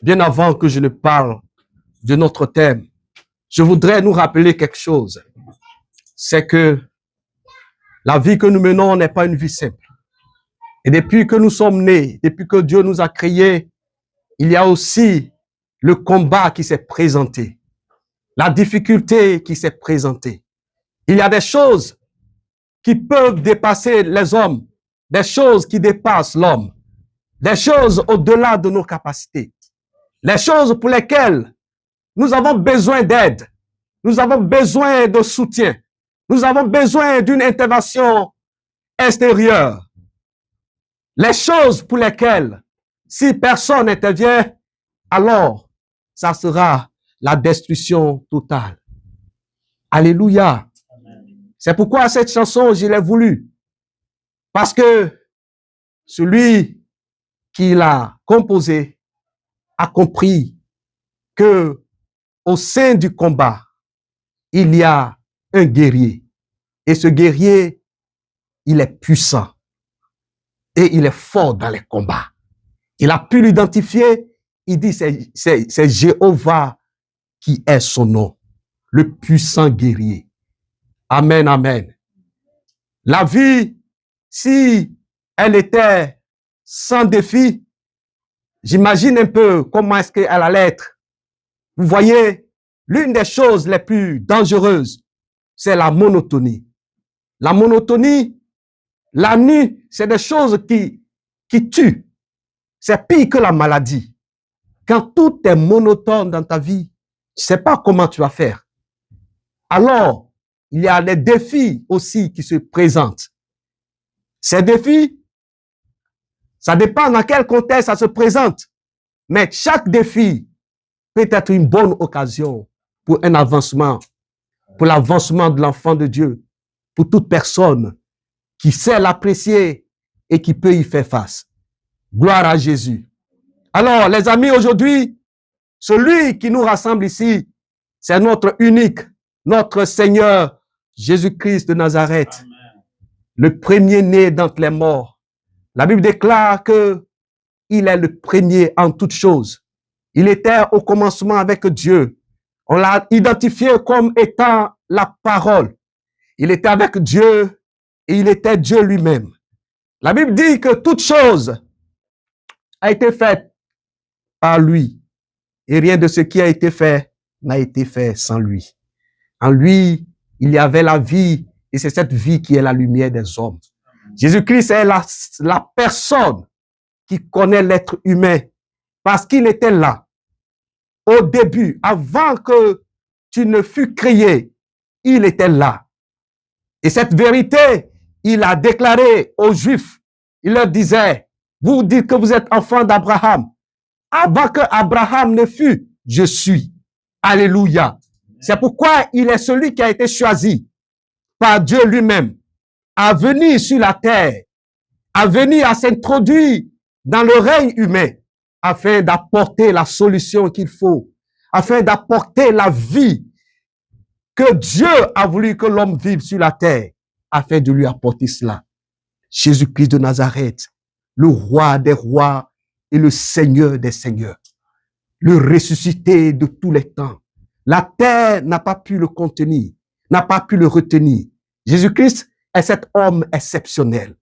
bien avant que je ne parle de notre thème, je voudrais nous rappeler quelque chose. C'est que la vie que nous menons n'est pas une vie simple. Et depuis que nous sommes nés, depuis que Dieu nous a créés, il y a aussi le combat qui s'est présenté, la difficulté qui s'est présentée. Il y a des choses qui peuvent dépasser les hommes, des choses qui dépassent l'homme, des choses au-delà de nos capacités, les choses pour lesquelles nous avons besoin d'aide, nous avons besoin de soutien, nous avons besoin d'une intervention extérieure. Les choses pour lesquelles, si personne n'intervient, alors ça sera la destruction totale. Alléluia. C'est pourquoi cette chanson, je l'ai voulu. Parce que celui qui l'a composée a compris que au sein du combat, il y a un guerrier. Et ce guerrier, il est puissant. Et il est fort dans les combats. Il a pu l'identifier. Il dit, c'est Jéhovah qui est son nom. Le puissant guerrier. Amen, amen. La vie, si elle était sans défi, j'imagine un peu comment est-ce qu'elle allait être. Vous voyez, l'une des choses les plus dangereuses, c'est la monotonie. La monotonie, la nuit, c'est des choses qui tuent. C'est pire que la maladie. Quand tout est monotone dans ta vie, tu ne sais pas comment tu vas faire. Alors, il y a des défis aussi qui se présentent. Ces défis, ça dépend dans quel contexte ça se présente. Mais chaque défi peut être une bonne occasion pour un avancement, pour l'avancement de l'enfant de Dieu, pour toute personne qui sait l'apprécier et qui peut y faire face. Gloire à Jésus. Alors, les amis, aujourd'hui, celui qui nous rassemble ici, c'est notre unique, notre Seigneur, Jésus-Christ de Nazareth, Amen. Le premier-né d'entre les morts. La Bible déclare que il est le premier en toutes choses. Il était au commencement avec Dieu. On l'a identifié comme étant la parole. Il était avec Dieu et il était Dieu lui-même. La Bible dit que toute chose a été faite par lui et rien de ce qui a été fait n'a été fait sans lui. En lui, il y avait la vie et c'est cette vie qui est la lumière des hommes. Jésus-Christ est la personne qui connaît l'être humain parce qu'il était là au début, avant que tu ne fus créé, il était là. Et cette vérité, il a déclaré aux Juifs, il leur disait, vous dites que vous êtes enfants d'Abraham. Avant que Abraham ne fût, je suis. Alléluia. C'est pourquoi il est celui qui a été choisi par Dieu lui-même à venir sur la terre, à venir à s'introduire dans le règne humain afin d'apporter la solution qu'il faut, afin d'apporter la vie que Dieu a voulu que l'homme vive sur la terre, afin de lui apporter cela. Jésus-Christ de Nazareth, le roi des rois et le Seigneur des seigneurs, le ressuscité de tous les temps. La terre n'a pas pu le contenir, n'a pas pu le retenir. Jésus-Christ est cet homme exceptionnel.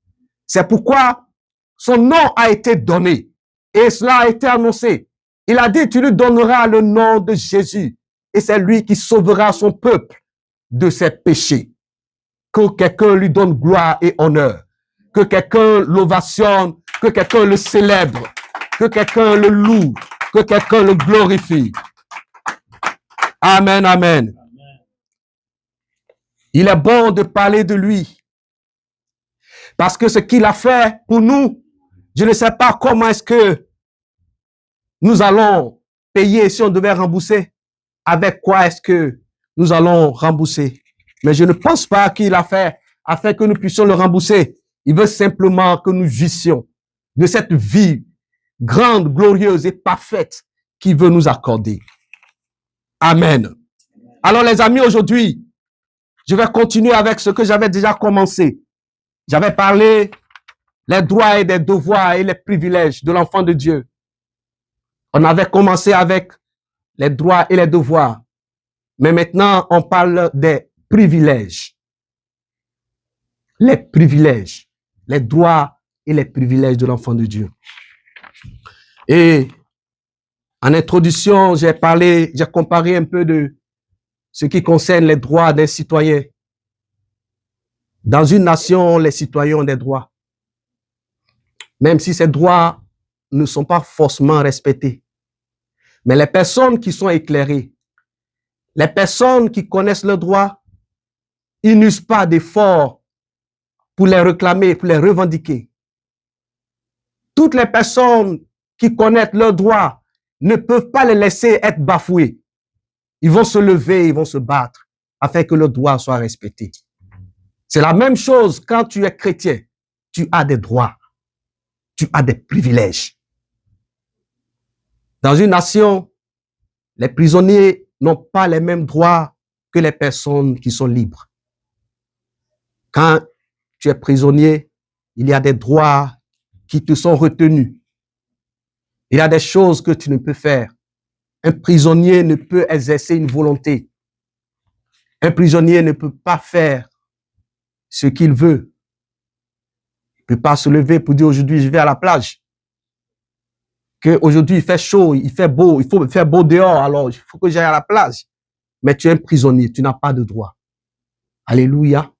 C'est pourquoi son nom a été donné et cela a été annoncé. Il a dit, tu lui donneras le nom de Jésus et c'est lui qui sauvera son peuple de ses péchés. Que quelqu'un lui donne gloire et honneur, que quelqu'un l'ovationne, que quelqu'un le célèbre, que quelqu'un le loue, que quelqu'un le glorifie. Amen, amen. Il est bon de parler de lui. Parce que ce qu'il a fait pour nous, je ne sais pas comment est-ce que nous allons payer si on devait rembourser. Avec quoi est-ce que nous allons rembourser? Mais je ne pense pas qu'il a fait afin que nous puissions le rembourser. Il veut simplement que nous jouissions de cette vie grande, glorieuse et parfaite qu'il veut nous accorder. Amen. Alors les amis, aujourd'hui, je vais continuer avec ce que j'avais déjà commencé. J'avais parlé les droits et des devoirs et les privilèges de l'enfant de Dieu. On avait commencé avec les droits et les devoirs. Mais maintenant, on parle des privilèges. Les privilèges. Les droits et les privilèges de l'enfant de Dieu. Et en introduction, j'ai comparé un peu de ce qui concerne les droits des citoyens. Dans une nation, les citoyens ont des droits. Même si ces droits ne sont pas forcément respectés. Mais les personnes qui sont éclairées, les personnes qui connaissent leurs droits, ils n'usent pas d'efforts pour les réclamer, pour les revendiquer. Toutes les personnes qui connaissent leurs droits ne peuvent pas les laisser être bafoués. Ils vont se lever, ils vont se battre afin que leurs droits soient respectés. C'est la même chose quand tu es chrétien. Tu as des droits. Tu as des privilèges. Dans une nation, les prisonniers n'ont pas les mêmes droits que les personnes qui sont libres. Quand tu es prisonnier, il y a des droits qui te sont retenus. Il y a des choses que tu ne peux faire. Un prisonnier ne peut exercer une volonté. Un prisonnier ne peut pas faire ce qu'il veut. Il ne peut pas se lever pour dire aujourd'hui je vais à la plage. Qu'aujourd'hui il fait chaud, il fait beau, il faut faire beau dehors, alors il faut que j'aille à la plage. Mais tu es un prisonnier, tu n'as pas de droit. Alléluia.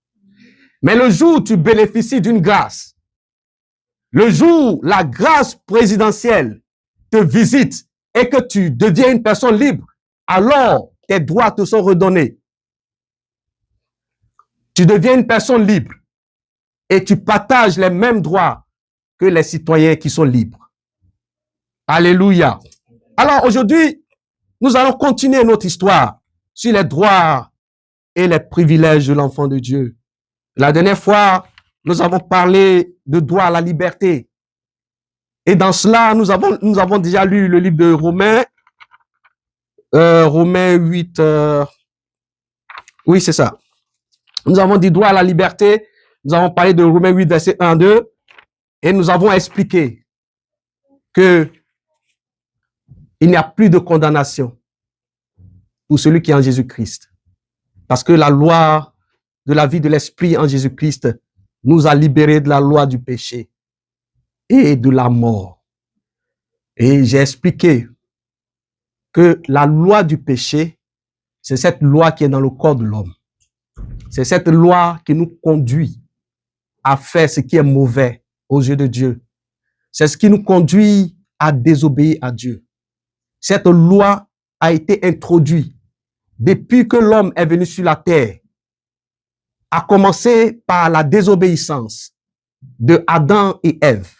Mais le jour où tu bénéficies d'une grâce, le jour où la grâce présidentielle te visite et que tu deviens une personne libre, alors tes droits te sont redonnés. Tu deviens une personne libre et tu partages les mêmes droits que les citoyens qui sont libres. Alléluia. Alors aujourd'hui, nous allons continuer notre histoire sur les droits et les privilèges de l'enfant de Dieu. La dernière fois, nous avons parlé de droit à la liberté. Et dans cela, nous avons déjà lu le livre de Romains, Romains 8, oui, c'est ça. Nous avons dit droit à la liberté. Nous avons parlé de Romains 8, verset 1, 2. Et nous avons expliqué que il n'y a plus de condamnation pour celui qui est en Jésus-Christ. Parce que la loi de la vie de l'esprit en Jésus-Christ nous a libérés de la loi du péché et de la mort. Et j'ai expliqué que la loi du péché, c'est cette loi qui est dans le corps de l'homme. C'est cette loi qui nous conduit à faire ce qui est mauvais aux yeux de Dieu. C'est ce qui nous conduit à désobéir à Dieu. Cette loi a été introduite depuis que l'homme est venu sur la terre, à commencer par la désobéissance de Adam et Ève.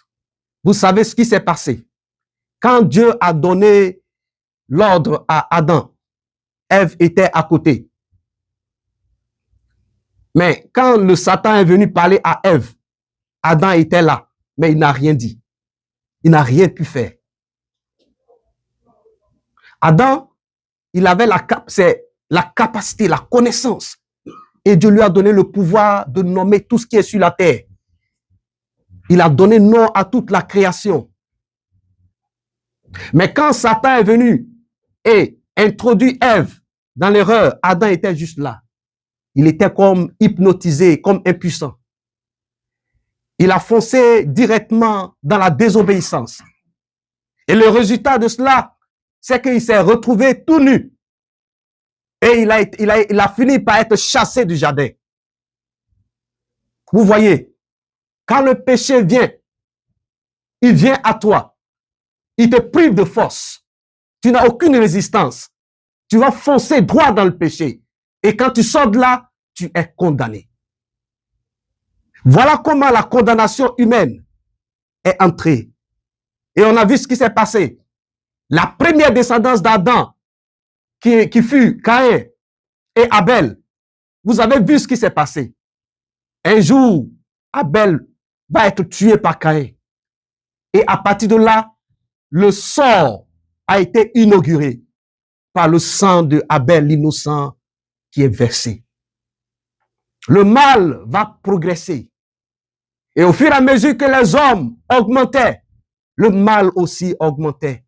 Vous savez ce qui s'est passé. Quand Dieu a donné l'ordre à Adam, Ève était à côté. Mais quand le Satan est venu parler à Ève, Adam était là, mais il n'a rien dit. Il n'a rien pu faire. Adam, il avait la capacité, la connaissance. Et Dieu lui a donné le pouvoir de nommer tout ce qui est sur la terre. Il a donné nom à toute la création. Mais quand Satan est venu et introduit Ève dans l'erreur, Adam était juste là. Il était comme hypnotisé, comme impuissant. Il a foncé directement dans la désobéissance. Et le résultat de cela, c'est qu'il s'est retrouvé tout nu. Et il a fini par être chassé du jardin. Vous voyez, quand le péché vient, il vient à toi. Il te prive de force. Tu n'as aucune résistance. Tu vas foncer droit dans le péché. Et quand tu sors de là, tu es condamné. Voilà comment la condamnation humaine est entrée. Et on a vu ce qui s'est passé. La première descendance d'Adam, qui fut Caïn et Abel, vous avez vu ce qui s'est passé. Un jour, Abel va être tué par Caïn. Et à partir de là, le sort a été inauguré par le sang de Abel, l'innocent, qui est versé. Le mal va progresser. Et au fur et à mesure que les hommes augmentaient, le mal aussi augmentait.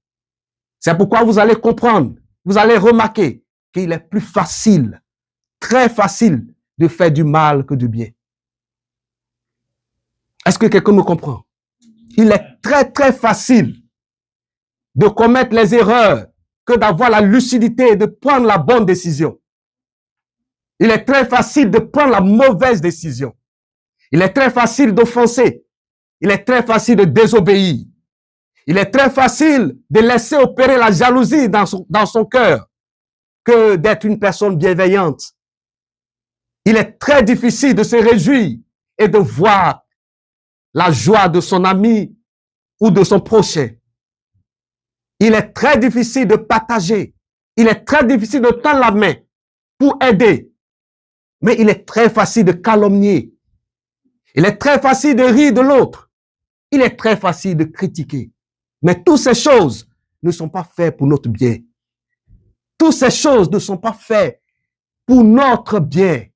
C'est pourquoi vous allez comprendre, vous allez remarquer qu'il est plus facile, très facile de faire du mal que du bien. Est-ce que quelqu'un me comprend? Il est très, très facile de commettre les erreurs que d'avoir la lucidité et de prendre la bonne décision. Il est très facile de prendre la mauvaise décision. Il est très facile d'offenser. Il est très facile de désobéir. Il est très facile de laisser opérer la jalousie dans son cœur que d'être une personne bienveillante. Il est très difficile de se réjouir et de voir la joie de son ami ou de son prochain. Il est très difficile de partager. Il est très difficile de tendre la main pour aider. Mais il est très facile de calomnier. Il est très facile de rire de l'autre. Il est très facile de critiquer. Mais toutes ces choses ne sont pas faites pour notre bien. Toutes ces choses ne sont pas faites pour notre bien.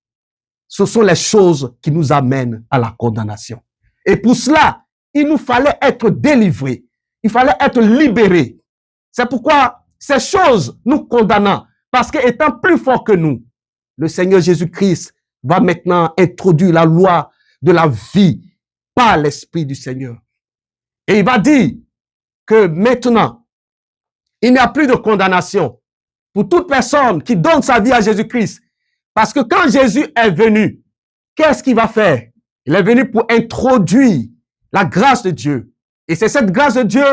Ce sont les choses qui nous amènent à la condamnation. Et pour cela, il nous fallait être délivrés. Il fallait être libérés. C'est pourquoi ces choses nous condamnent. Parce qu'étant plus fort que nous, le Seigneur Jésus-Christ va maintenant introduire la loi de la vie par l'Esprit du Seigneur. Et il va dire que maintenant, il n'y a plus de condamnation pour toute personne qui donne sa vie à Jésus-Christ. Parce que quand Jésus est venu, qu'est-ce qu'il va faire? Il est venu pour introduire la grâce de Dieu. Et c'est cette grâce de Dieu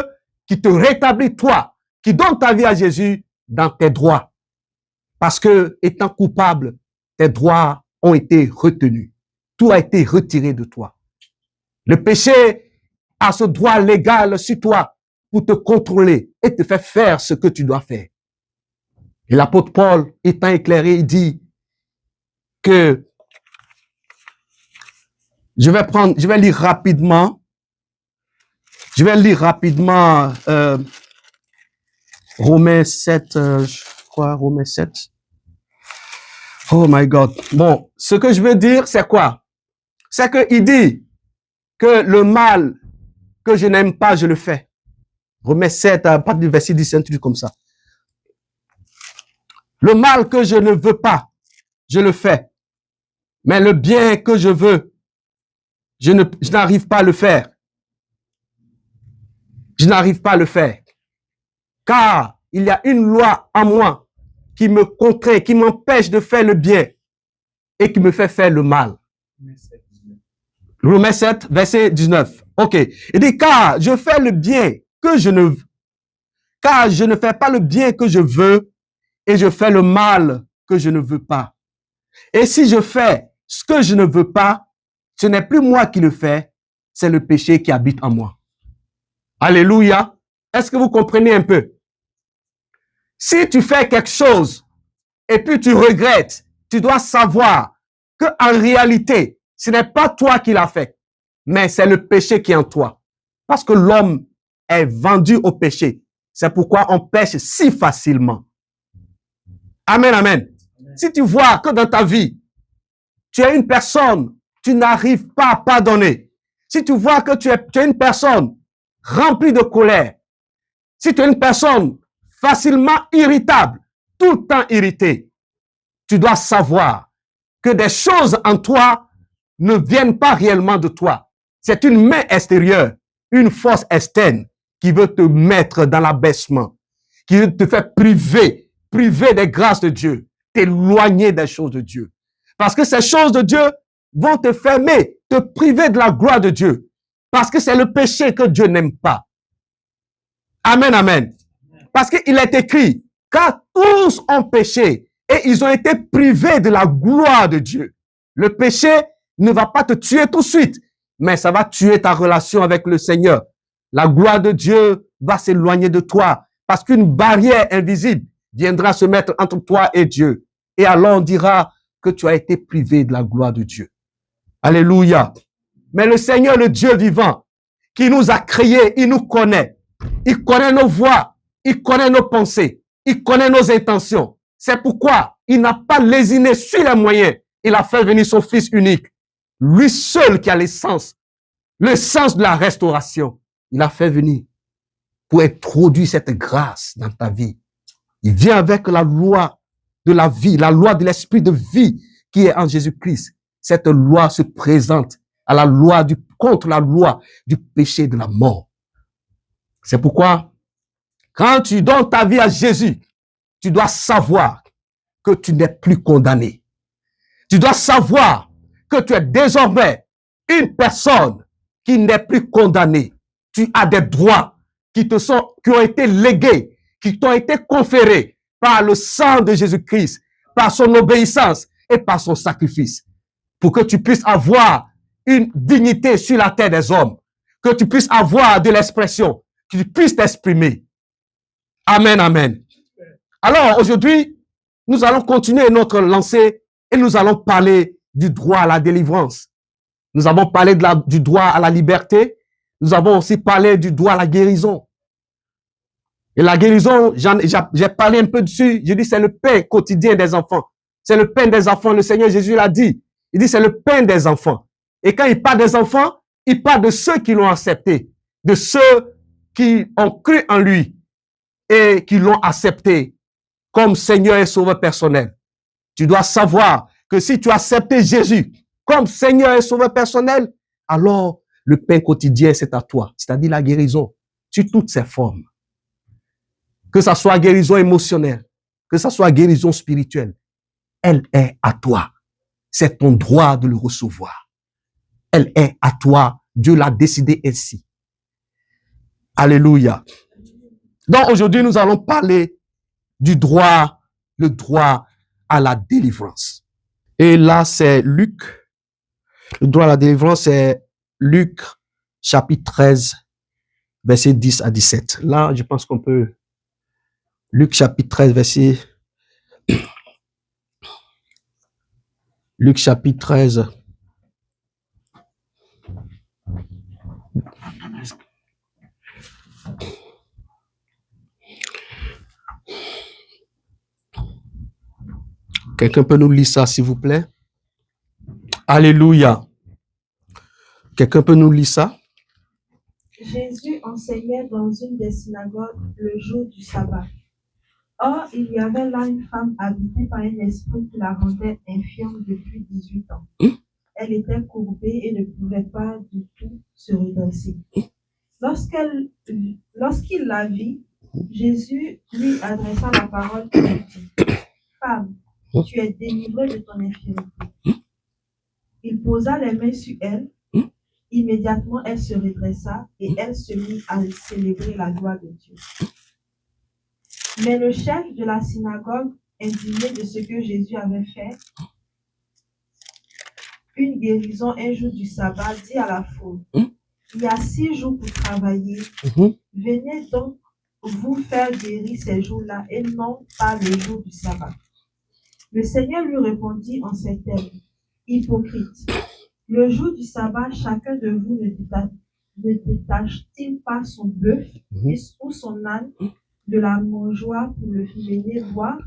qui te rétablit, toi, qui donne ta vie à Jésus dans tes droits. Parce que, étant coupable, tes droits ont été retenus. Tout a été retiré de toi. Le péché a ce droit légal sur toi pour te contrôler et te faire faire ce que tu dois faire. Et l'apôtre Paul, étant éclairé, il dit que je vais lire rapidement. Romains 7, je crois, Romains 7. Oh my God. Bon, ce que je veux dire, c'est quoi? C'est qu'il dit que le mal que je n'aime pas, je le fais. Romains 7, à partir du verset 10, un truc comme ça. Le mal que je ne veux pas, je le fais. Mais le bien que je veux, je n'arrive pas à le faire. Je n'arrive pas à le faire. Car il y a une loi en moi qui me contraint, qui m'empêche de faire le bien et qui me fait faire le mal. Romains 7, verset 19. OK. Il dit, car je fais le bien que je ne veux. Car je ne fais pas le bien que je veux et je fais le mal que je ne veux pas. Et si je fais ce que je ne veux pas, ce n'est plus moi qui le fais, c'est le péché qui habite en moi. Alléluia. Est-ce que vous comprenez un peu? Si tu fais quelque chose et puis tu regrettes, tu dois savoir que en réalité, ce n'est pas toi qui l'as fait, mais c'est le péché qui est en toi. Parce que l'homme est vendu au péché. C'est pourquoi on pêche si facilement. Amen, amen. Si tu vois que dans ta vie, tu es une personne, tu n'arrives pas à pardonner. Si tu vois que tu es une personne remplie de colère, si tu es une personne facilement irritable, tout le temps irrité, tu dois savoir que des choses en toi ne viennent pas réellement de toi. C'est une main extérieure, une force externe qui veut te mettre dans l'abaissement, qui veut te faire priver des grâces de Dieu, t'éloigner des choses de Dieu. Parce que ces choses de Dieu vont te fermer, te priver de la gloire de Dieu. Parce que c'est le péché que Dieu n'aime pas. Amen, amen. Parce qu'il est écrit, car tous ont péché et ils ont été privés de la gloire de Dieu. Le péché ne va pas te tuer tout de suite, mais ça va tuer ta relation avec le Seigneur. La gloire de Dieu va s'éloigner de toi parce qu'une barrière invisible viendra se mettre entre toi et Dieu. Et alors on dira que tu as été privé de la gloire de Dieu. Alléluia. Mais le Seigneur, le Dieu vivant, qui nous a créés, il nous connaît. Il connaît nos voies, il connaît nos pensées, il connaît nos intentions. C'est pourquoi il n'a pas lésiné sur les moyens. Il a fait venir son Fils unique. Lui seul qui a l'essence, le sens de la restauration. Il a fait venir. pour introduire cette grâce dans ta vie. Il vient avec la loi de la vie, la loi de l'esprit de vie qui est en Jésus-Christ. Cette loi se présente à la loi contre la loi du péché et de la mort. C'est pourquoi, quand tu donnes ta vie à Jésus, tu dois savoir que tu n'es plus condamné. Tu dois savoir que tu es désormais une personne qui n'est plus condamnée. Tu as des droits qui ont été légués, qui t'ont été conférés par le sang de Jésus-Christ, par son obéissance et par son sacrifice, pour que tu puisses avoir une dignité sur la terre des hommes, que tu puisses avoir de l'expression, que tu puisses t'exprimer. Amen, amen. Alors, aujourd'hui, nous allons continuer notre lancée et nous allons parler du droit à la délivrance. Nous avons parlé du droit à la liberté. Nous avons aussi parlé du droit à la guérison. Et la guérison, j'ai parlé un peu dessus. Je dis c'est le pain quotidien des enfants. C'est le pain des enfants. Le Seigneur Jésus l'a dit. Il dit c'est le pain des enfants. Et quand il parle des enfants, il parle de ceux qui l'ont accepté, de ceux qui ont cru en lui et qui l'ont accepté comme Seigneur et Sauveur personnel. Tu dois savoir que si tu as accepté Jésus comme Seigneur et Sauveur personnel, alors le pain quotidien, c'est à toi, c'est-à-dire la guérison, sur toutes ses formes. Que ça soit guérison émotionnelle, que ça soit guérison spirituelle, elle est à toi. C'est ton droit de le recevoir. Elle est à toi. Dieu l'a décidé ainsi. Alléluia. Donc aujourd'hui, nous allons parler du droit, le droit à la délivrance. Et là, c'est Luc. Le droit à la délivrance, c'est Luc, chapitre 13, verset 10 à 17. Là, je pense qu'on peut... Luc, chapitre 13, verset... Luc, chapitre 13. Quelqu'un peut nous lire ça, s'il vous plaît? Alléluia. Quelqu'un peut nous lire ça? Jésus enseignait dans une des synagogues le jour du sabbat. Or, il y avait là une femme habitée par un esprit qui la rendait infirme depuis 18 ans. Elle était courbée et ne pouvait pas du tout se redresser. Lorsqu'il la vit, Jésus lui adressa la parole et lui dit: Femme, tu es délivrée de ton infirmité. Il posa les mains sur elle. Immédiatement, elle se redressa et elle se mit à célébrer la gloire de Dieu. Mais le chef de la synagogue, indigné de ce que Jésus avait fait, une guérison un jour du sabbat, dit à la foule: Il y a 6 jours pour travailler. Venez donc vous faire guérir ces jours-là et non pas les jours du sabbat. Le Seigneur lui répondit en ces termes: Hypocrite, le jour du sabbat, chacun de vous ne détache-t-il pas son bœuf ou son âne de la mangeoire pour le mener boire?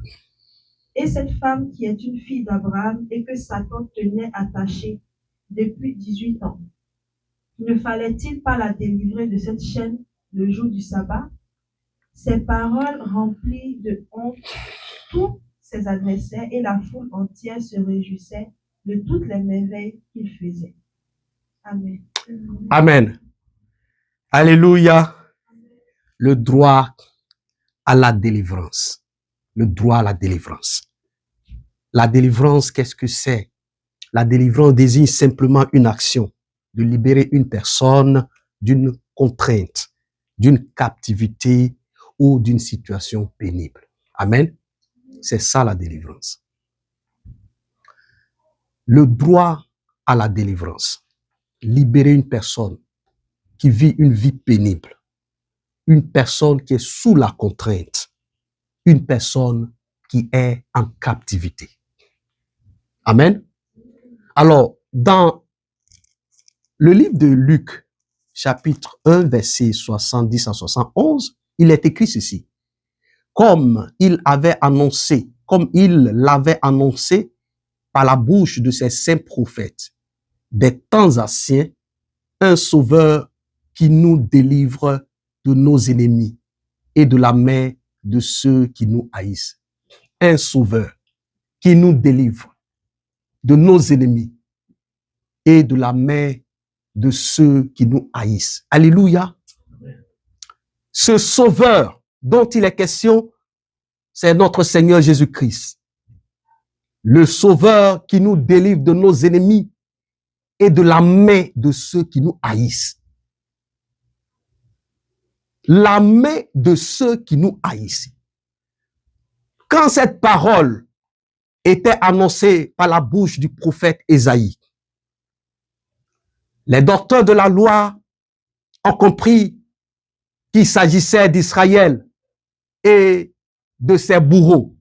Et cette femme qui est une fille d'Abraham et que Satan tenait attachée depuis 18 ans, ne fallait-il pas la délivrer de cette chaîne le jour du sabbat? Ces paroles remplies de honte, tous ses adversaires et la foule entière se réjouissaient de toutes les merveilles qu'il faisait. Amen. Amen. Alléluia. Le droit à la délivrance. Le droit à la délivrance. La délivrance, qu'est-ce que c'est? La délivrance désigne simplement une action de libérer une personne d'une contrainte, d'une captivité ou d'une situation pénible. Amen. C'est ça la délivrance. Le droit à la délivrance. Libérer une personne qui vit une vie pénible. Une personne qui est sous la contrainte. Une personne qui est en captivité. Amen. Alors, dans le livre de Luc, chapitre 1, verset 70 à 71, il est écrit ceci. Comme il l'avait annoncé par la bouche de ses saints prophètes, des temps anciens, un sauveur qui nous délivre de nos ennemis et de la main de ceux qui nous haïssent. Un sauveur qui nous délivre de nos ennemis et de la main de ceux qui nous haïssent. Alléluia. Ce sauveur dont il est question, c'est notre Seigneur Jésus-Christ. Le sauveur qui nous délivre de nos ennemis et de la main de ceux qui nous haïssent. La main de ceux qui nous haïssent. Quand cette parole était annoncée par la bouche du prophète Ésaïe, les docteurs de la loi ont compris qu'il s'agissait d'Israël et de ses bourreaux.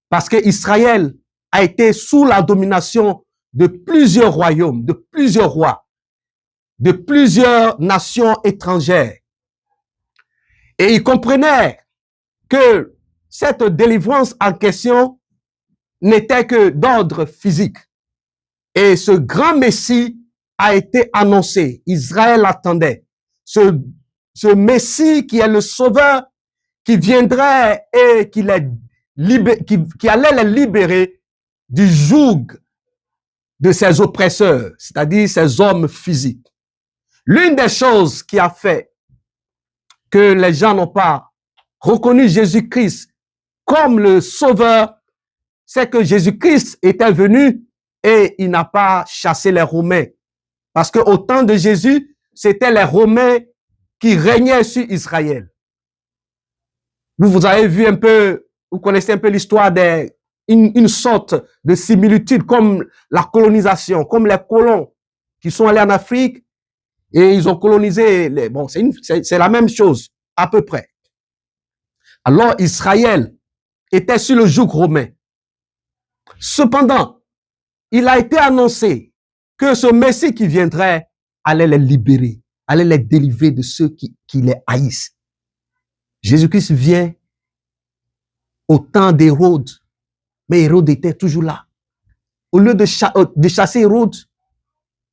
Parce que Israël a été sous la domination de plusieurs royaumes, de plusieurs rois, de plusieurs nations étrangères. Et ils comprenaient que cette délivrance en question n'était que d'ordre physique. Et ce grand Messie a été annoncé. Israël attendait. Ce Messie qui est le Sauveur, qui viendrait et qui allait les libérer du joug de ses oppresseurs, c'est-à-dire ses hommes physiques. L'une des choses qui a fait que les gens n'ont pas reconnu Jésus-Christ comme le Sauveur, c'est que Jésus-Christ était venu et il n'a pas chassé les Romains. Parce qu'au temps de Jésus, c'était les Romains qui régnaient sur Israël. Vous avez vu un peu, vous connaissez un peu l'histoire une sorte de similitude comme la colonisation, comme les colons qui sont allés en Afrique et ils ont colonisé. Bon, c'est la même chose, à peu près. Alors, Israël était sur le joug romain. Cependant, il a été annoncé que ce Messie qui viendrait allait les libérer, allait les délivrer de ceux qui les haïssent. Jésus-Christ vient au temps d'Hérode, mais Hérode était toujours là. Au lieu de chasser Hérode,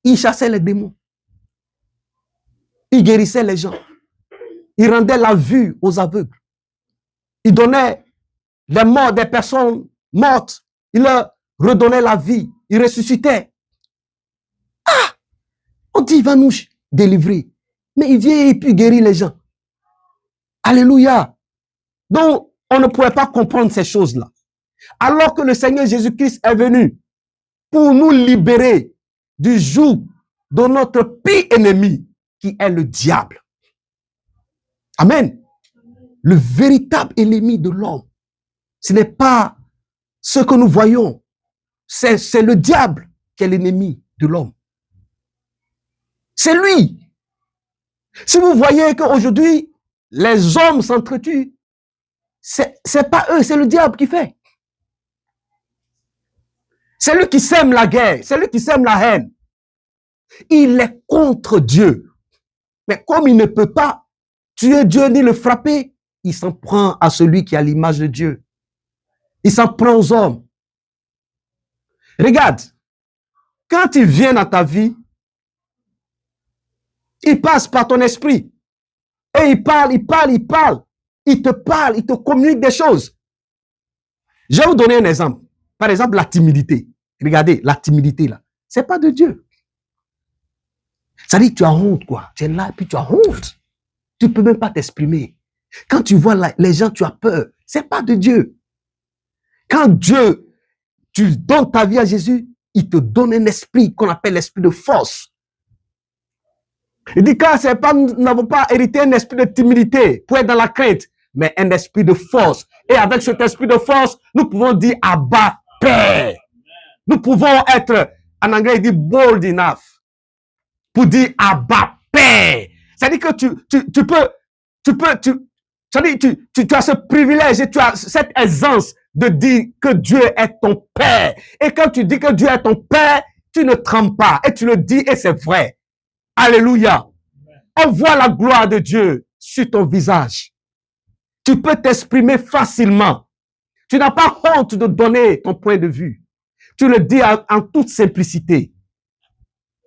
il chassait les démons. Il guérissait les gens. Il rendait la vue aux aveugles. Il donnait les morts des personnes mortes. Il leur redonnait la vie. Il ressuscitait. Ah! On dit, il va nous délivrer. Mais il vient et puis guérit les gens. Alléluia. Donc, on ne pouvait pas comprendre ces choses-là. Alors que le Seigneur Jésus-Christ est venu pour nous libérer du joug de notre pire ennemi, qui est le diable. Amen. Le véritable ennemi de l'homme, ce n'est pas ce que nous voyons. C'est le diable qui est l'ennemi de l'homme. C'est lui. Si vous voyez qu'aujourd'hui, les hommes s'entretuent, c'est pas eux, c'est le diable qui fait. C'est lui qui sème la guerre, c'est lui qui sème la haine. Il est contre Dieu. Mais comme il ne peut pas tuer Dieu ni le frapper, il s'en prend à celui qui a l'image de Dieu. Il s'en prend aux hommes. Regarde, quand il vient dans ta vie, il passe par ton esprit. Et il parle. Il te parle, il te communique des choses. Je vais vous donner un exemple. Par exemple, la timidité. Regardez, la timidité là, c'est pas de Dieu. Ça dit que tu as honte, quoi. Tu es là et puis tu as honte. Tu ne peux même pas t'exprimer. Quand tu vois les gens, tu as peur. C'est pas de Dieu. Quand Dieu, tu donnes ta vie à Jésus, il te donne un esprit qu'on appelle l'esprit de force. Il dit que nous n'avons pas hérité un esprit de timidité pour être dans la crainte, mais un esprit de force. Et avec cet esprit de force, nous pouvons dire Abba, Père. Nous pouvons être, en anglais, il dit bold enough, pour dire Abba, Père. C'est-à-dire que tu as ce privilège et tu as cette aisance de dire que Dieu est ton Père. Et quand tu dis que Dieu est ton Père, tu ne trembles pas et tu le dis et c'est vrai. Alléluia. On voit la gloire de Dieu sur ton visage. Tu peux t'exprimer facilement. Tu n'as pas honte de donner ton point de vue. Tu le dis en toute simplicité.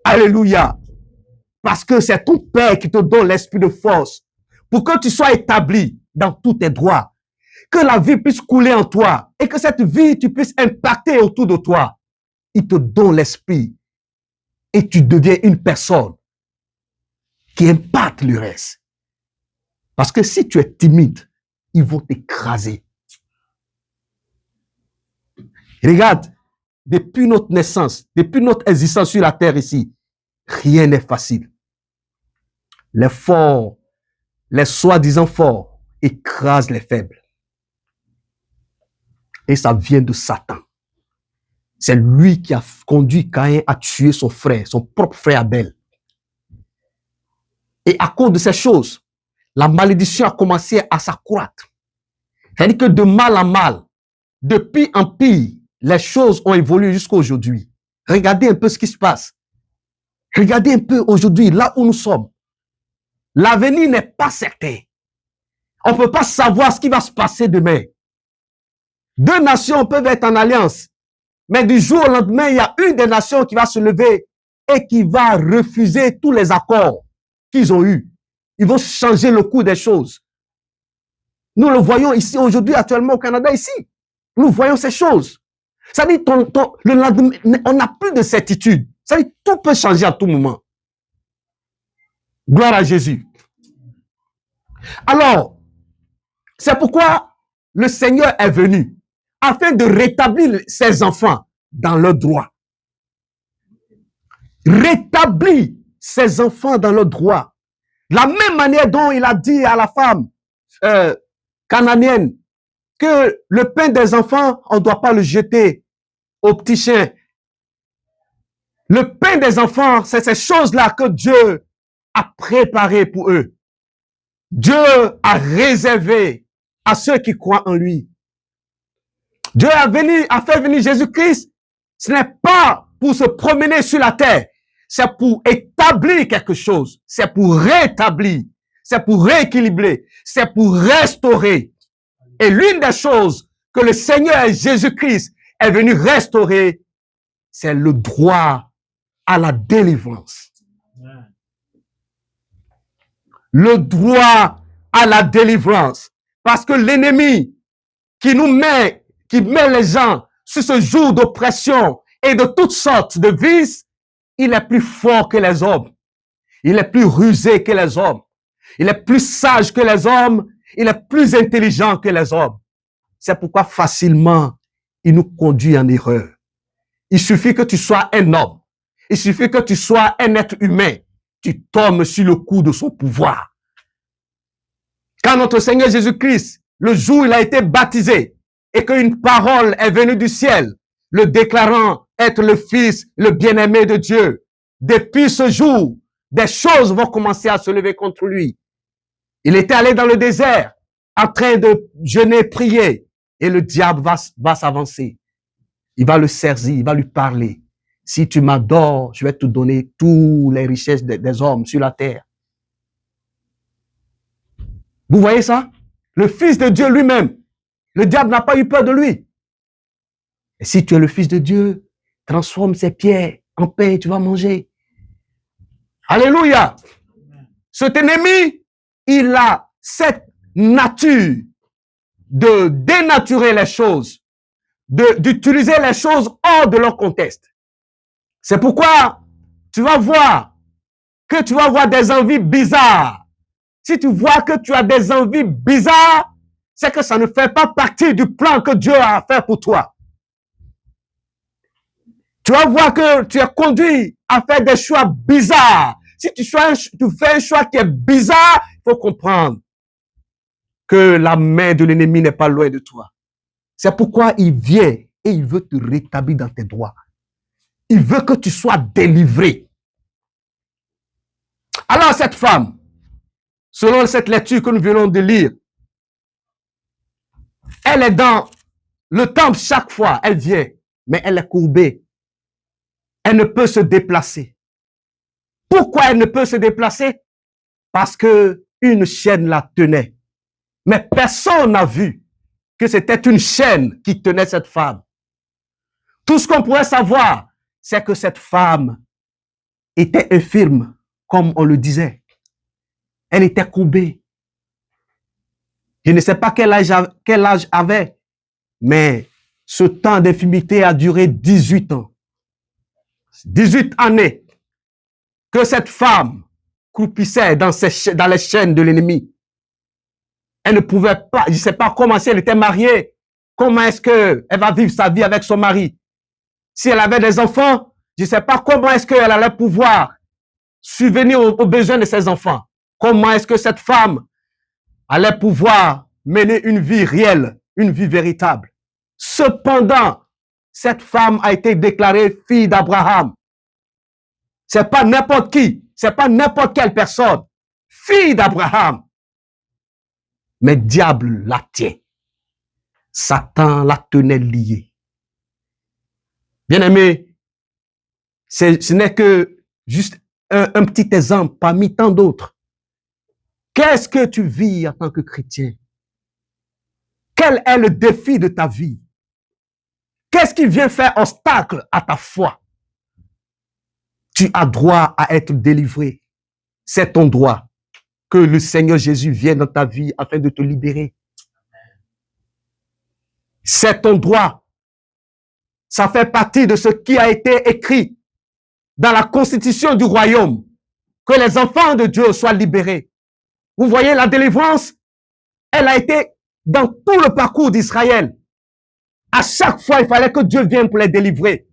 Alléluia. Parce que c'est ton Père qui te donne l'esprit de force pour que tu sois établi dans tous tes droits, que la vie puisse couler en toi et que cette vie, tu puisses impacter autour de toi. Il te donne l'esprit et tu deviens une personne qui impacte le reste. Parce que si tu es timide, ils vont t'écraser. Regarde, depuis notre naissance, depuis notre existence sur la terre ici, rien n'est facile. Les forts, les soi-disant forts, écrasent les faibles. Et ça vient de Satan. C'est lui qui a conduit Caïn à tuer son frère, son propre frère Abel. Et à cause de ces choses, la malédiction a commencé à s'accroître. C'est-à-dire que de mal en mal, de pire en pire, les choses ont évolué jusqu'à aujourd'hui. Regardez un peu ce qui se passe. Regardez un peu aujourd'hui, là où nous sommes. L'avenir n'est pas certain. On ne peut pas savoir ce qui va se passer demain. Deux nations peuvent être en alliance, mais du jour au lendemain, il y a une des nations qui va se lever et qui va refuser tous les accords qu'ils ont eus. Ils vont changer le cours des choses. Nous le voyons ici aujourd'hui, actuellement au Canada, ici. Nous voyons ces choses. Ça dit, le lendemain, on n'a plus de certitude. Ça dit, tout peut changer à tout moment. Gloire à Jésus. Alors, c'est pourquoi le Seigneur est venu, afin de rétablir ses enfants dans leurs droits. Rétablir ses enfants dans leurs droits. La même manière dont il a dit à la femme cananéenne que le pain des enfants, on ne doit pas le jeter aux petits chiens. Le pain des enfants, c'est ces choses-là que Dieu a préparées pour eux. Dieu a réservé à ceux qui croient en lui. Dieu a fait venir Jésus-Christ. Ce n'est pas pour se promener sur la terre. C'est pour établir quelque chose. C'est pour rétablir. C'est pour rééquilibrer. C'est pour restaurer. Et l'une des choses que le Seigneur Jésus-Christ est venu restaurer, c'est le droit à la délivrance. Le droit à la délivrance. Parce que l'ennemi qui met les gens sur ce jour d'oppression et de toutes sortes de vices, il est plus fort que les hommes. Il est plus rusé que les hommes. Il est plus sage que les hommes. Il est plus intelligent que les hommes. C'est pourquoi facilement, il nous conduit en erreur. Il suffit que tu sois un homme. Il suffit que tu sois un être humain. Tu tombes sur le coup de son pouvoir. Quand notre Seigneur Jésus-Christ, le jour où il a été baptisé, et qu'une parole est venue du ciel, le déclarant être le Fils, le bien-aimé de Dieu, depuis ce jour, des choses vont commencer à se lever contre lui. Il était allé dans le désert, en train de jeûner, prier, et le diable va s'avancer. Il va le saisir, il va lui parler. Si tu m'adores, je vais te donner toutes les richesses des hommes sur la terre. Vous voyez ça? Le Fils de Dieu lui-même, le diable n'a pas eu peur de lui. Et si tu es le Fils de Dieu, transforme ces pierres en pain, tu vas manger. Alléluia. Cet ennemi, il a cette nature de dénaturer les choses, d'utiliser les choses hors de leur contexte. C'est pourquoi tu vas voir que tu vas avoir des envies bizarres. Si tu vois que tu as des envies bizarres, c'est que ça ne fait pas partie du plan que Dieu a fait pour toi. Tu vas voir que tu es conduit à faire des choix bizarres. Si tu fais un choix qui est bizarre, il faut comprendre que la main de l'ennemi n'est pas loin de toi. C'est pourquoi il vient et il veut te rétablir dans tes droits. Il veut que tu sois délivré. Alors cette femme, selon cette lecture que nous venons de lire, elle est dans le temple chaque fois, elle vient, mais elle est courbée. Elle ne peut se déplacer. Pourquoi elle ne peut se déplacer? Parce que une chaîne la tenait. Mais personne n'a vu que c'était une chaîne qui tenait cette femme. Tout ce qu'on pourrait savoir, c'est que cette femme était infirme, comme on le disait. Elle était courbée. Je ne sais pas quel âge avait, mais ce temps d'infirmité a duré 18 ans. 18 années que cette femme croupissait dans les chaînes de l'ennemi. Elle ne pouvait pas, je ne sais pas comment, si elle était mariée, comment est-ce qu'elle va vivre sa vie avec son mari. Si elle avait des enfants, je ne sais pas comment est-ce qu'elle allait pouvoir subvenir aux besoins de ses enfants. Comment est-ce que cette femme allait pouvoir mener une vie réelle, une vie véritable. Cependant, cette femme a été déclarée fille d'Abraham. C'est pas n'importe qui, c'est pas n'importe quelle personne. Fille d'Abraham. Mais diable la tient. Satan la tenait liée. Bien-aimé, ce n'est que juste un petit exemple parmi tant d'autres. Qu'est-ce que tu vis en tant que chrétien? Quel est le défi de ta vie? Qu'est-ce qui vient faire obstacle à ta foi? Tu as droit à être délivré. C'est ton droit. Que le Seigneur Jésus vienne dans ta vie afin de te libérer. C'est ton droit. Ça fait partie de ce qui a été écrit dans la constitution du royaume. Que les enfants de Dieu soient libérés. Vous voyez, la délivrance, elle a été dans tout le parcours d'Israël. À chaque fois, il fallait que Dieu vienne pour les délivrer.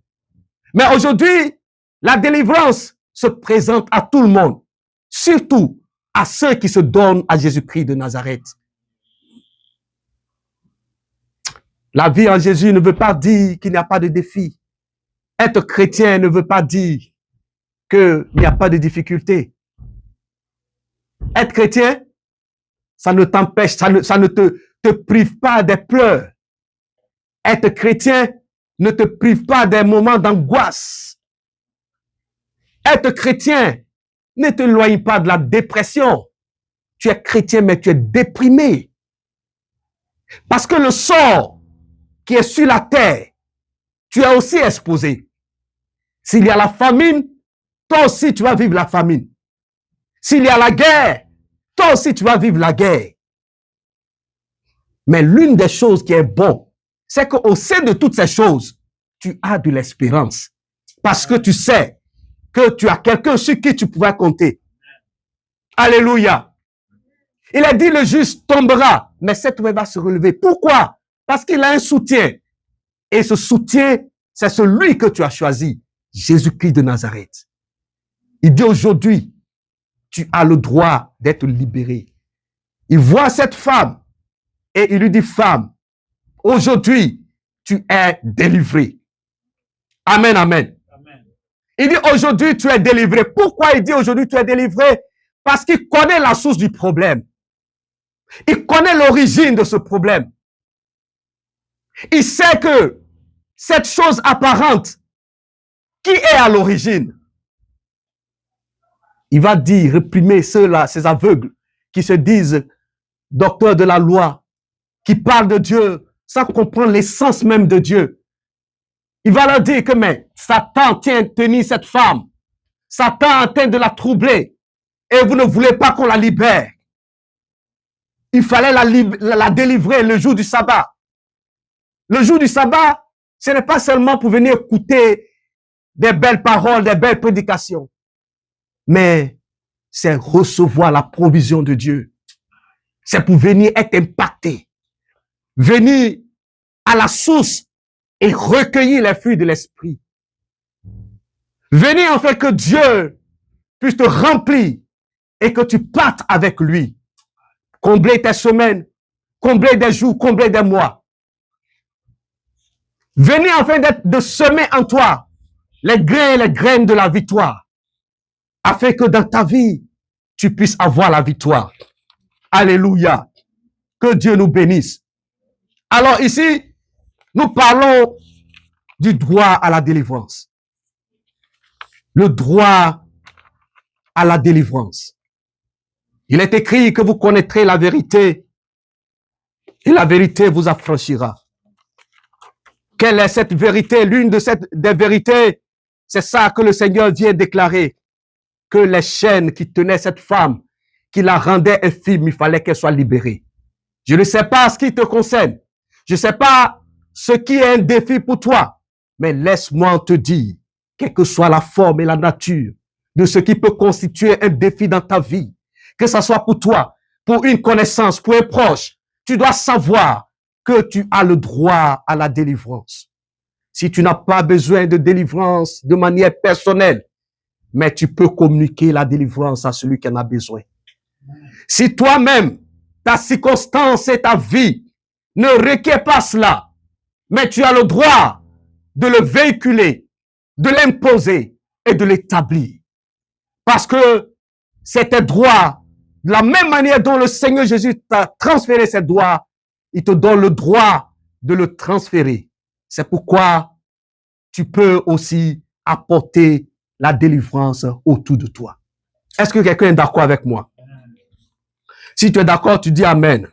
Mais aujourd'hui, la délivrance se présente à tout le monde. Surtout à ceux qui se donnent à Jésus-Christ de Nazareth. La vie en Jésus ne veut pas dire qu'il n'y a pas de défi. Être chrétien ne veut pas dire qu'il n'y a pas de difficulté. Être chrétien, ça ne t'empêche, ça ne te prive pas des pleurs. Être chrétien ne te prive pas des moments d'angoisse. Être chrétien ne t'éloigne pas de la dépression. Tu es chrétien, mais tu es déprimé. Parce que le sort qui est sur la terre, tu es aussi exposé. S'il y a la famine, toi aussi tu vas vivre la famine. S'il y a la guerre, toi aussi tu vas vivre la guerre. Mais l'une des choses qui est bonne, c'est qu'au sein de toutes ces choses, tu as de l'espérance. Parce que tu sais que tu as quelqu'un sur qui tu pourras compter. Alléluia. Il a dit le juste tombera, mais cet homme va se relever. Pourquoi? Parce qu'il a un soutien. Et ce soutien, c'est celui que tu as choisi, Jésus-Christ de Nazareth. Il dit aujourd'hui, tu as le droit d'être libéré. Il voit cette femme et il lui dit, femme, aujourd'hui, tu es délivrée. Amen, amen. Amen. Il dit, aujourd'hui, tu es délivré. Pourquoi il dit aujourd'hui, tu es délivré? Parce qu'il connaît la source du problème. Il connaît l'origine de ce problème. Il sait que cette chose apparente, qui est à l'origine? Il va dire, réprimer ceux-là, ces aveugles, qui se disent docteurs de la loi, qui parlent de Dieu sans comprendre l'essence même de Dieu. Il va leur dire que, mais Satan tient tenir cette femme. Satan est en train de la troubler. Et vous ne voulez pas qu'on la libère. Il fallait la délivrer le jour du sabbat. Le jour du sabbat, ce n'est pas seulement pour venir écouter des belles paroles, des belles prédications, mais c'est recevoir la provision de Dieu. C'est pour venir être impacté, venir à la source et recueillir les fruits de l'esprit. Venir en fait que Dieu puisse te remplir et que tu partes avec lui. Combler tes semaines, combler des jours, combler des mois. Venez afin de semer en toi les grains et les graines de la victoire, afin que dans ta vie, tu puisses avoir la victoire. Alléluia. Que Dieu nous bénisse. Alors ici, nous parlons du droit à la délivrance. Le droit à la délivrance. Il est écrit que vous connaîtrez la vérité et la vérité vous affranchira. Quelle est cette vérité? L'une des vérités, c'est ça que le Seigneur vient déclarer. Que les chaînes qui tenaient cette femme, qui la rendaient infime, il fallait qu'elle soit libérée. Je ne sais pas ce qui te concerne. Je ne sais pas ce qui est un défi pour toi. Mais laisse-moi te dire, quelle que soit la forme et la nature de ce qui peut constituer un défi dans ta vie, que ce soit pour toi, pour une connaissance, pour un proche, tu dois savoir que tu as le droit à la délivrance. Si tu n'as pas besoin de délivrance de manière personnelle, mais tu peux communiquer la délivrance à celui qui en a besoin. Si toi-même, ta circonstance et ta vie ne requièrent pas cela, mais tu as le droit de le véhiculer, de l'imposer et de l'établir. Parce que c'est tes droits, de la même manière dont le Seigneur Jésus t'a transféré ses droits, il te donne le droit de le transférer. C'est pourquoi tu peux aussi apporter la délivrance autour de toi. Est-ce que quelqu'un est d'accord avec moi? Si tu es d'accord, tu dis Amen.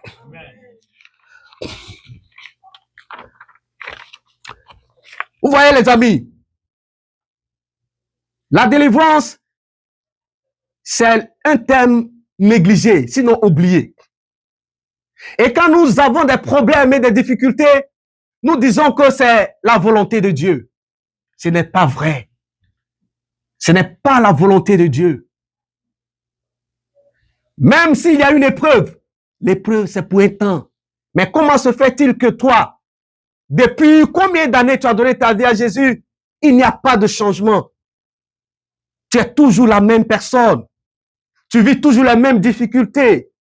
Vous voyez les amis, la délivrance, c'est un thème négligé, sinon oublié. Et quand nous avons des problèmes et des difficultés, nous disons que c'est la volonté de Dieu. Ce n'est pas vrai. Ce n'est pas la volonté de Dieu. Même s'il y a une épreuve, l'épreuve c'est pour un temps. Mais comment se fait-il que toi, depuis combien d'années tu as donné ta vie à Jésus, il n'y a pas de changement? Tu es toujours la même personne. Tu vis toujours les mêmes difficultés.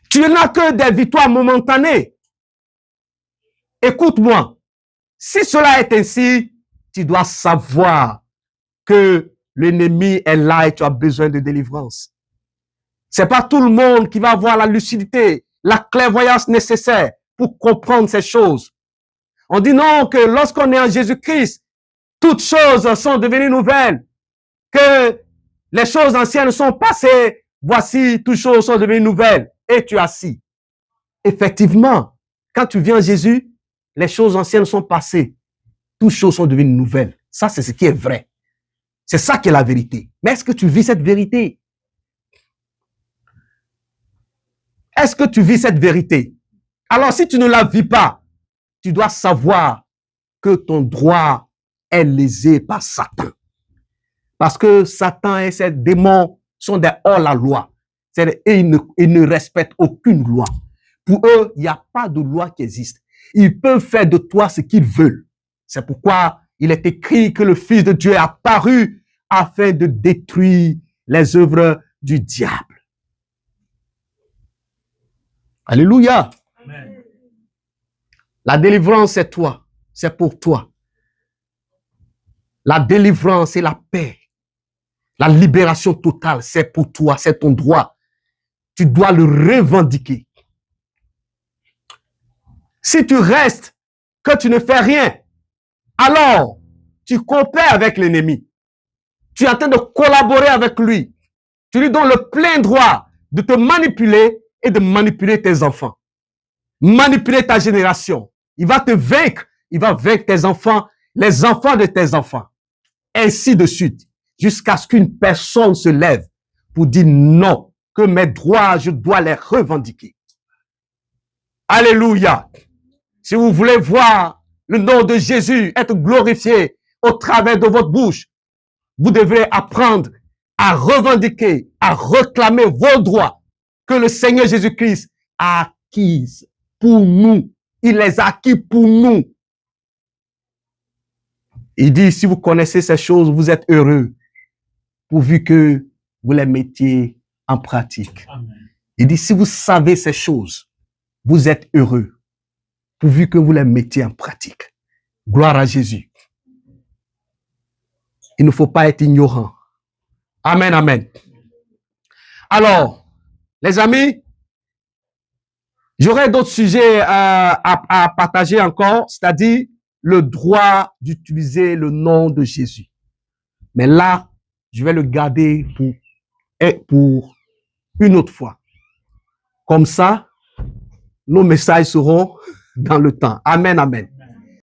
Tu n'as que des victoires momentanées. Écoute-moi. Si cela est ainsi, tu dois savoir que l'ennemi est là et tu as besoin de délivrance. C'est pas tout le monde qui va avoir la lucidité, la clairvoyance nécessaire pour comprendre ces choses. On dit non, que lorsqu'on est en Jésus-Christ, toutes choses sont devenues nouvelles, que les choses anciennes sont passées, voici, toutes choses sont devenues nouvelles, et tu es assis. Effectivement, quand tu viens en Jésus, les choses anciennes sont passées, toutes choses sont devenues nouvelles. Ça, c'est ce qui est vrai. C'est ça qui est la vérité. Mais est-ce que tu vis cette vérité? Est-ce que tu vis cette vérité? Alors, si tu ne la vis pas, tu dois savoir que ton droit est lésé par Satan. Parce que Satan et ses démons sont des hors-la-loi. Et ils ne respectent aucune loi. Pour eux, il n'y a pas de loi qui existe. Ils peuvent faire de toi ce qu'ils veulent. C'est pourquoi il est écrit que le Fils de Dieu est apparu afin de détruire les œuvres du diable. Alléluia. Amen. La délivrance, c'est toi. C'est pour toi. La délivrance et la paix. La libération totale, c'est pour toi. C'est ton droit. Tu dois le revendiquer. Si tu restes, que tu ne fais rien, alors tu coopères avec l'ennemi. Tu es en train de collaborer avec lui. Tu lui donnes le plein droit de te manipuler et de manipuler tes enfants. Manipuler ta génération. Il va te vaincre. Il va vaincre tes enfants, les enfants de tes enfants. Ainsi de suite. Jusqu'à ce qu'une personne se lève pour dire non, que mes droits, je dois les revendiquer. Alléluia. Si vous voulez voir le nom de Jésus être glorifié au travers de votre bouche, vous devrez apprendre à revendiquer, à réclamer vos droits que le Seigneur Jésus-Christ a acquis pour nous. Il les a acquis pour nous. Il dit, si vous connaissez ces choses, vous êtes heureux, pourvu que vous les mettiez en pratique. Amen. Il dit, si vous savez ces choses, vous êtes heureux, pourvu que vous les mettiez en pratique. Gloire à Jésus. Il ne faut pas être ignorant. Amen, amen. Alors, les amis, j'aurais d'autres sujets à partager encore, c'est-à-dire le droit d'utiliser le nom de Jésus. Mais là, je vais le garder pour une autre fois. Comme ça, nos messages seront dans le temps. Amen, amen.